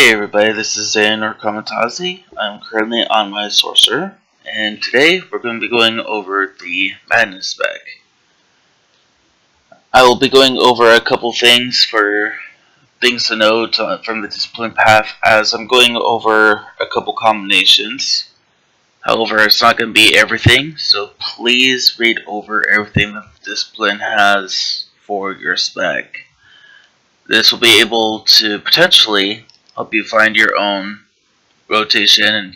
Hey everybody, this is Zan or Kamatazi. I'm currently on my Sorcerer, and today we're going to be going over the Madness spec. I will be going over a couple things for things to note from the discipline path as I'm going over a couple combinations. However, it's not going to be everything, so please read over everything that the discipline has for your spec. This will be able to potentially help you find your own rotation and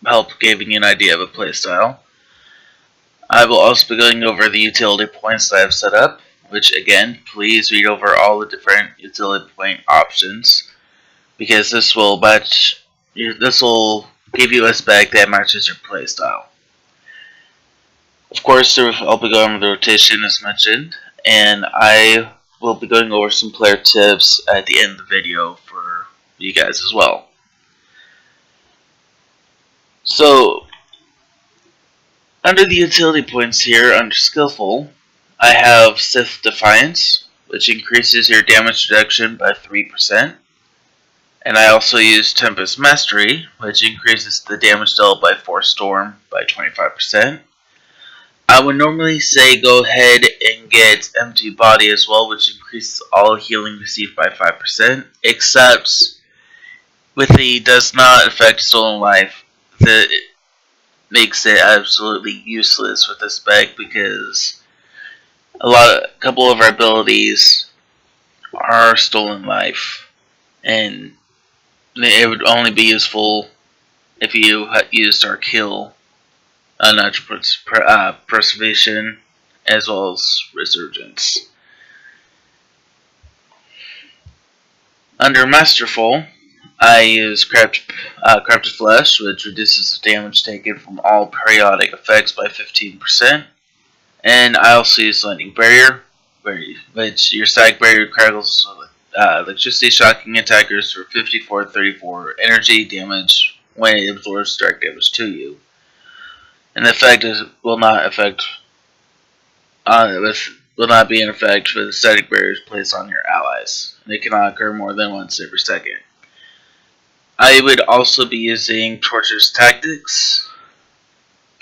help giving you an idea of a playstyle. I will also be going over the utility points that I have set up, which again, please read over all the different utility point options, because this will give you a spec that matches your playstyle. Of course, I'll be going over the rotation as mentioned, and I will be going over some player tips at the end of the video for you guys as well. So, under the utility points here, under Skillful, I have Sith Defiance, which increases your damage reduction by 3%. And I also use Tempest Mastery, which increases the damage dealt by Force Storm by 25%. I would normally say go ahead and get Empty Body as well, which increases all healing received by 5%, except with the does not affect Stolen Life, that makes it absolutely useless with this spec because a couple of our abilities are Stolen Life, and it would only be useful if you used our kill, Natural Preservation, as well as Resurgence. Under Masterful, I use Crafted Flesh, which reduces the damage taken from all periodic effects by 15%. And I also use Lightning Barrier, which your static barrier crackles electricity shocking attackers for 54-34 energy damage when it absorbs direct damage to you. And the effect will not be in effect for the static barriers placed on your allies. And it cannot occur more than once every second. I would also be using Torture's Tactics.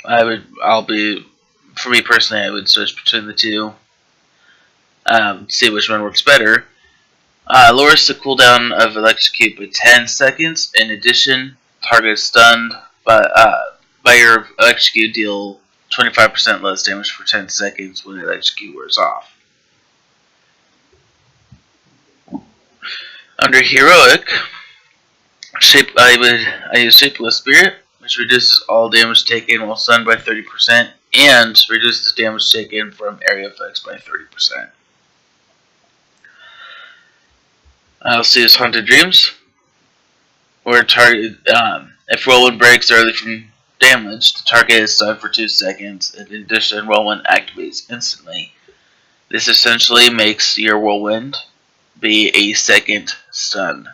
For me personally, I would switch between the two. See which one works better. Lowers the cooldown of Electrocute by 10 seconds. In addition, target stunned by your Electrocute deal 25% less damage for 10 seconds when Electrocute wears off. Under Heroic, I use Shapeless Spirit, which reduces all damage taken while stunned by 30% and reduces damage taken from area effects by 30%. I also use Haunted Dreams, where if Whirlwind breaks early from damage, the target is stunned for 2 seconds, and in addition, Whirlwind activates instantly. This essentially makes your Whirlwind be a second stun.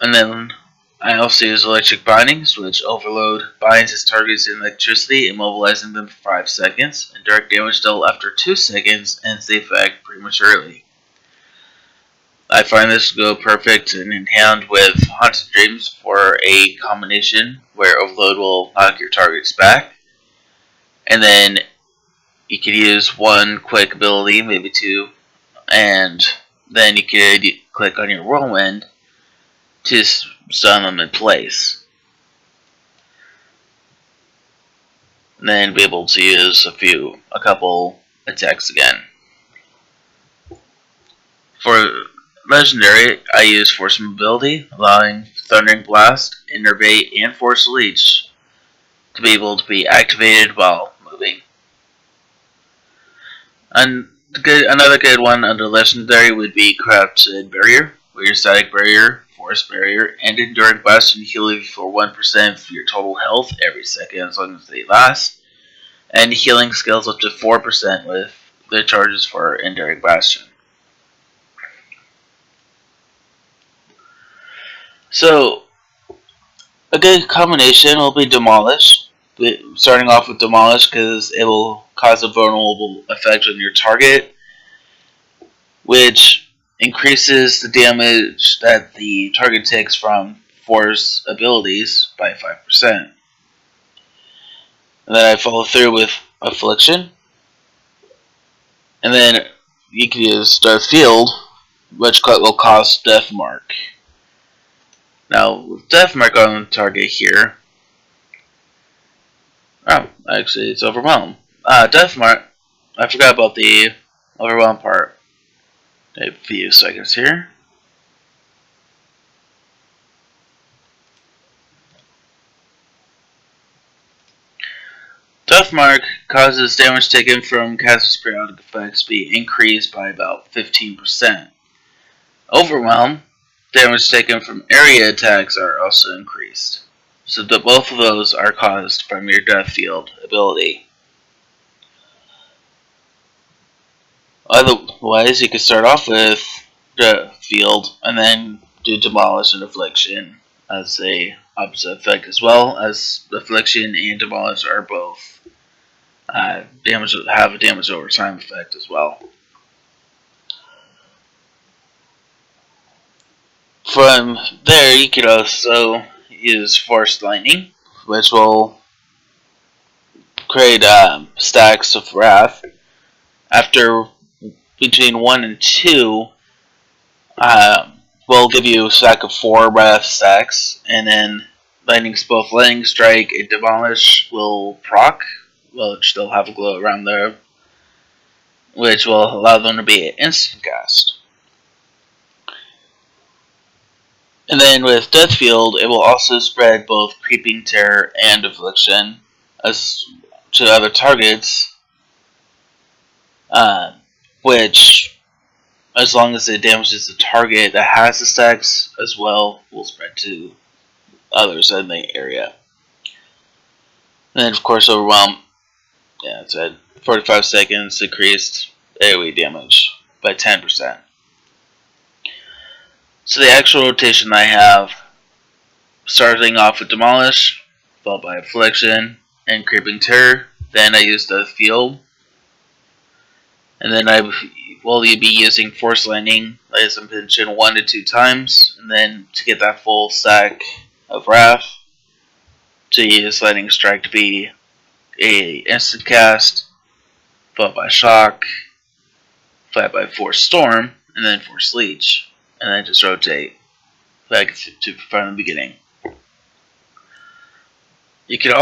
And then I also use Electric Bindings, which Overload binds its targets in electricity, immobilizing them for 5 seconds, and direct damage dealt after 2 seconds ends the effect prematurely. I find this to go perfect and in hand with Haunted Dreams for a combination where Overload will knock your targets back, and then you could use one quick ability, maybe two, and then you could click on your Whirlwind to stun them in place. And then be able to use a couple attacks again. For Legendary, I use Force Mobility, allowing Thundering Blast, Innervate, and Force Leech to be able to be activated while moving. And another good one under Legendary would be Crafted Barrier, where your Static Barrier, Force Barrier, and Enduring Bastion heal you for 1% of your total health every second as long as they last, and healing scales up to 4% with the charges for Enduring Bastion. So, a good combination will be Demolish, starting off with Demolish because it will cause a vulnerable effect on your target, which increases the damage that the target takes from force abilities by 5%. And then I follow through with Affliction. And then you can use Death Field, which will cost Death Mark. Now, with Death Mark on the target here, oh, actually it's Overwhelm. Death Mark, I forgot about the Overwhelm part. A few seconds here. Death Mark causes damage taken from caster's periodic effects be increased by about 15%. Overwhelm, damage taken from area attacks are also increased. So that both of those are caused from your Death Field ability. Otherwise, you could start off with Death Field and then do Demolish and Affliction as a opposite effect, as well as Affliction and Demolish are both have a damage over time effect as well. From there, you could also use Force Lightning, which will create stacks of Wrath. After between 1 and 2, will give you a stack of 4 Wrath stacks, and then both Lightning Strike and Demolish will proc, which they'll have a glow around there, which will allow them to be instant cast. And then with Death Field, it will also spread both Creeping Terror and Affliction as to other targets, which, as long as it damages the target that has the stacks as well, will spread to others in the area. And then, of course, Overwhelm. Yeah, it's at 45 seconds, increased AoE damage by 10%. So the actual rotation I have, starting off with Demolish, followed by Affliction and Creeping Terror. Then I use Death Field. And then I will be using Force Lightning, as I mentioned, 1 to 2 times. And then to get that full stack of Wrath, to use Lightning Strike to be a instant cast, followed by Shock, followed by Force Storm, and then Force Leech. And then just rotate back from the beginning. You can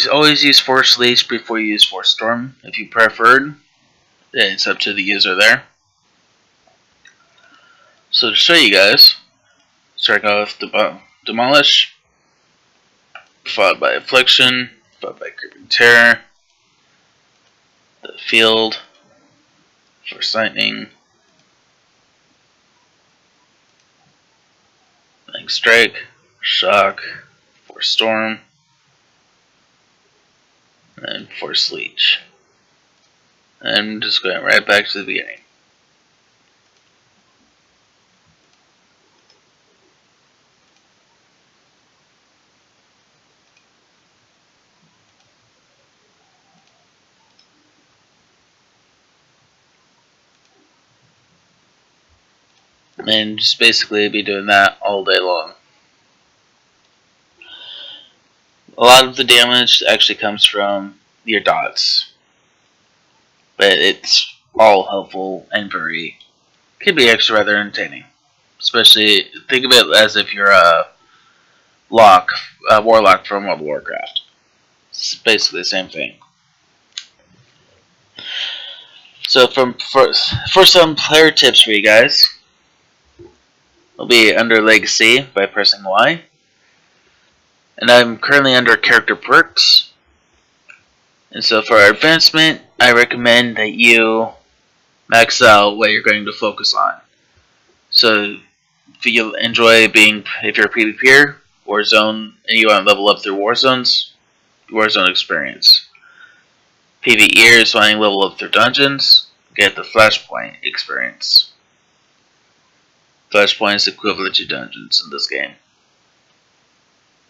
always use Force Leech before you use Force Storm if you preferred. It's up to the user there. So to show you guys, starting off with Demolish, followed by Affliction, followed by Creeping Terror, the Field, Force Lightning, Lightning Strike, Shock, Force Storm, and Force Leech. And I'm just going right back to the beginning. And just basically be doing that all day long. A lot of the damage actually comes from your dots, but it's all helpful and can be actually rather entertaining. Especially, think of it as if you're a warlock from World of Warcraft. It's basically the same thing. So for some player tips for you guys, will be under Legacy by pressing Y. And I'm currently under Character Perks. And so for advancement, I recommend that you max out what you're going to focus on. So if you enjoy if you're a PvPer, Warzone, and you want to level up through Warzone experience. PvEers wanting to level up through dungeons, get the Flashpoint experience. Flashpoint is equivalent to dungeons in this game.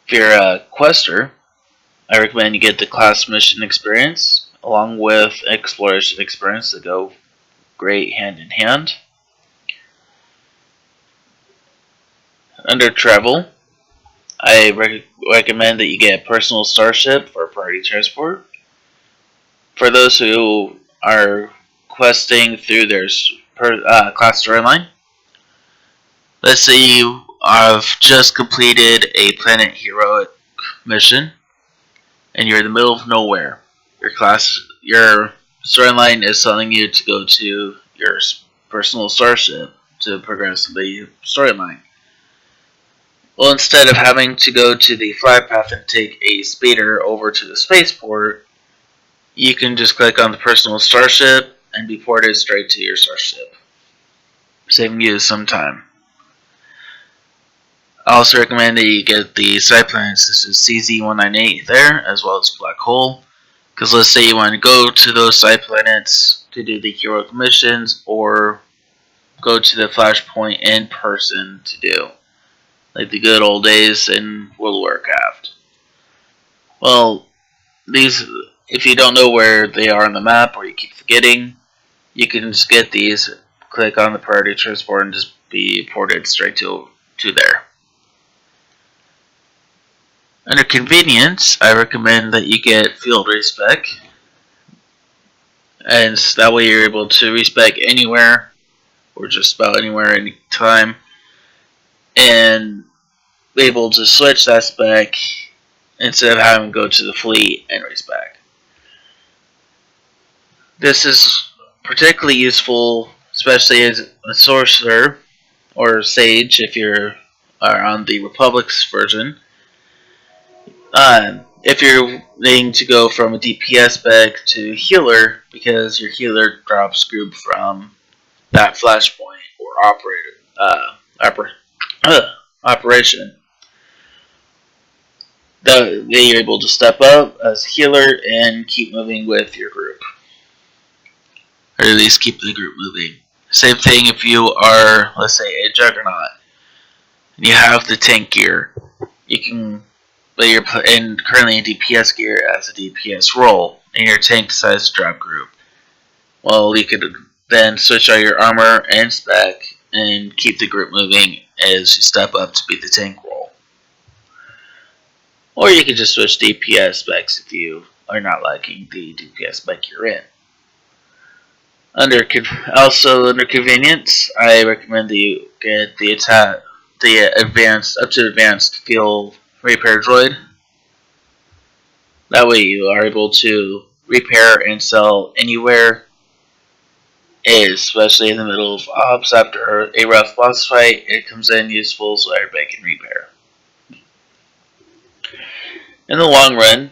If you're a quester, I recommend you get the class mission experience along with exploration experience that go great hand in hand. Under travel, I recommend that you get a personal starship for party transport. For those who are questing through their class storyline, let's say you have just completed a planet heroic mission and you're in the middle of nowhere. Your storyline is telling you to go to your personal starship to progress the storyline. Well, instead of having to go to the flight path and take a speeder over to the spaceport, you can just click on the personal starship and be ported straight to your starship, saving you some time. I also recommend that you get the side planets such as CZ-198 there, as well as Black Hole, because let's say you want to go to those side planets to do the heroic missions, or go to the Flashpoint in person to do, like the good old days in World of Warcraft. Well, if you don't know where they are on the map, or you keep forgetting, you can just get these, click on the priority transport, and just be ported straight to there. Under convenience, I recommend that you get field respec, and that way you're able to respec anywhere, or just about anywhere, anytime, and be able to switch that spec instead of having to go to the fleet and respec. This is particularly useful, especially as a sorcerer or sage if you are on the Republic's version. If you're needing to go from a DPS spec to healer, because your healer drops group from that flashpoint or operation, that you're able to step up as a healer and keep moving with your group, or at least keep the group moving. Same thing if you are, let's say, a Juggernaut, and you have the tank gear. You can, but you're currently in DPS gear as a DPS role, and your tank decides to drop group. Well, you could then switch out your armor and spec and keep the group moving as you step up to be the tank role. Or you could just switch DPS specs if you are not liking the DPS spec you're in. Also under convenience, I recommend that you get the advanced field repair droid. That way you are able to repair and sell anywhere, especially in the middle of ops after a rough boss fight. It comes in useful so everybody can repair. In the long run,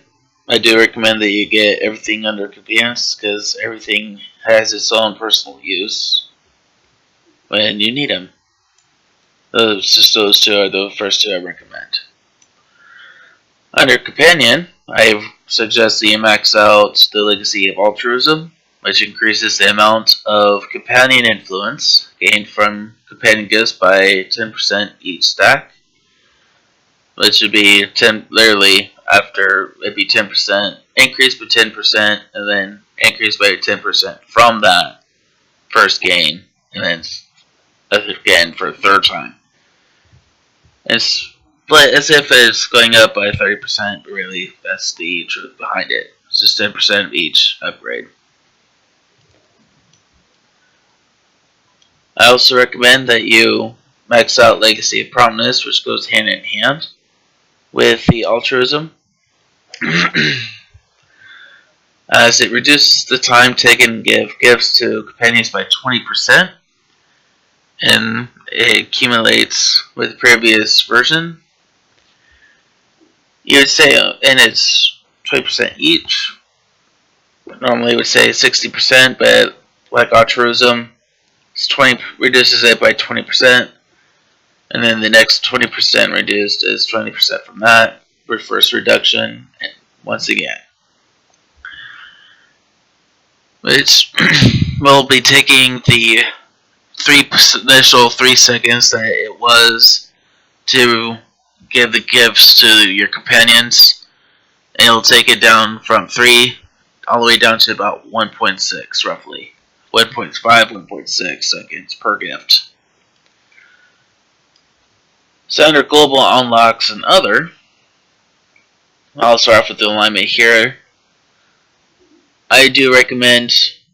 I do recommend that you get everything under convenience, because everything has its own personal use when you need them. Those two are the first two I recommend. Under companion, I suggest that you max out the Legacy of Altruism, which increases the amount of companion influence gained from companion gifts by 10% each stack, which would be literally after it'd be 10%, increased by 10%, and then increased by 10% from that first gain, and then again for a third time. It's as if it's going up by 30%, but really that's the truth behind it. It's just 10% of each upgrade. I also recommend that you max out Legacy of Promptness, which goes hand in hand with the Altruism, as it reduces the time taken to give gifts to companions by 20%, and it accumulates with the previous version. You would say, and it's 20% each. Normally would say 60%, but like Altruism, reduces it by 20%, and then the next 20% reduced is 20% from that, for first reduction, and once again. Which will be taking the initial 3 seconds that it was to give the gifts to your companions, and it'll take it down from 3 all the way down to about 1.6 roughly. 1.5, 1.6 seconds per gift. So under global unlocks and other, I'll start off with the alignment here. I do recommend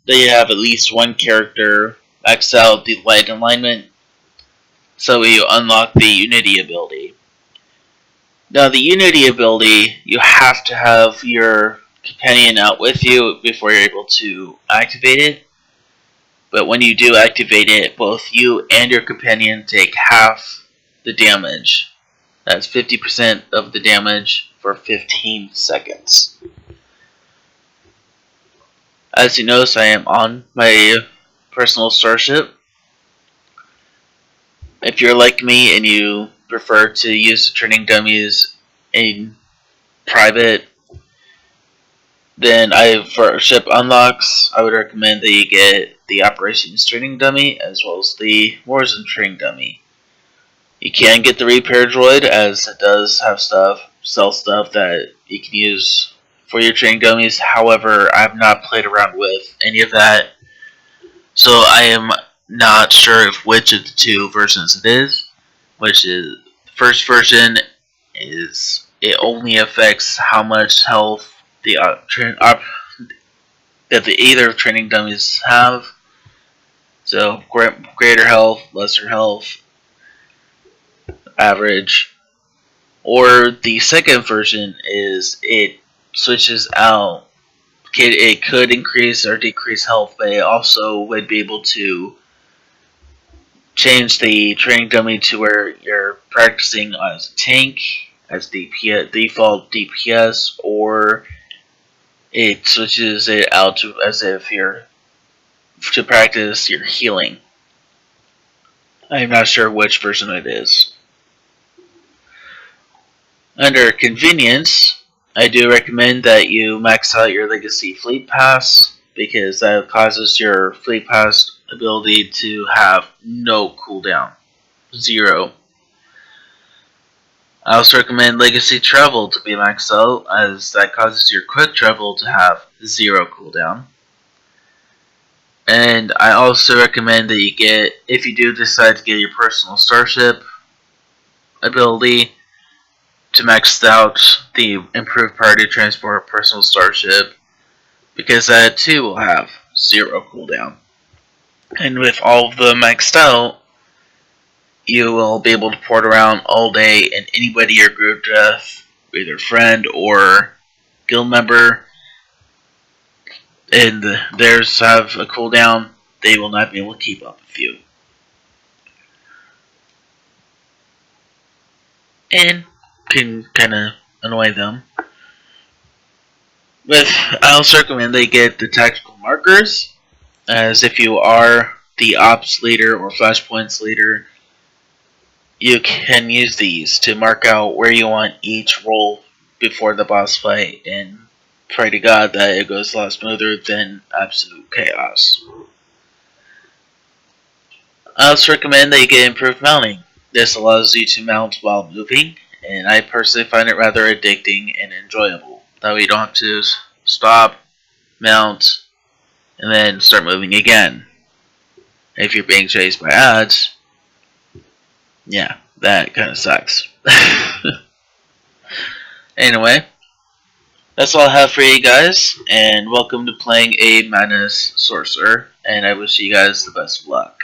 that you have at least one character max out the light alignment so you unlock the Unity ability. Now the Unity ability, you have to have your companion out with you before you're able to activate it. But when you do activate it, both you and your companion take half the damage. That's 50% of the damage for 15 seconds. As you notice, I am on my personal starship. If you're like me and you prefer to use the training dummies in private, then for ship unlocks, I would recommend that you get the operations training dummy as well as the Warzone training dummy. You can get the repair droid, as it does have sell stuff that you can use for your training dummies. However, I've not played around with any of that, so I am not sure if which of the two versions it is. Which is the first version is it only affects how much health that the either training dummies have. So greater health, lesser health, average. Or the second version is it switches out. It could increase or decrease health, but it also would be able to change the training dummy to where you're practicing as a tank, as default DPS, or it switches it out to as if you're to practice your healing. I'm not sure which version it is. Under convenience, I do recommend that you max out your Legacy Fleet Pass, because that causes your Fleet Pass ability to have no cooldown. 0. I also recommend Legacy Travel to be maxed out, as that causes your Quick Travel to have 0 cooldown. And I also recommend that you get, if you do decide to get your personal starship ability, to max out the improved priority transport personal starship, because that too will have 0 cooldown. And with all of them maxed out, you will be able to port around all day, and anybody your group death, either friend or guild member, and theirs have a cooldown, they will not be able to keep up with you. And can kind of annoy them. I also recommend they get the tactical markers, as if you are the ops leader or flashpoints leader, you can use these to mark out where you want each role before the boss fight, and pray to God that it goes a lot smoother than absolute chaos. I also recommend that you get improved mounting. This allows you to mount while moving, and I personally find it rather addicting and enjoyable. That way you don't have to stop, mount, and then start moving again. If you're being chased by ads, yeah, that kind of sucks. Anyway, that's all I have for you guys, and welcome to playing a Madness Sorcerer, and I wish you guys the best of luck.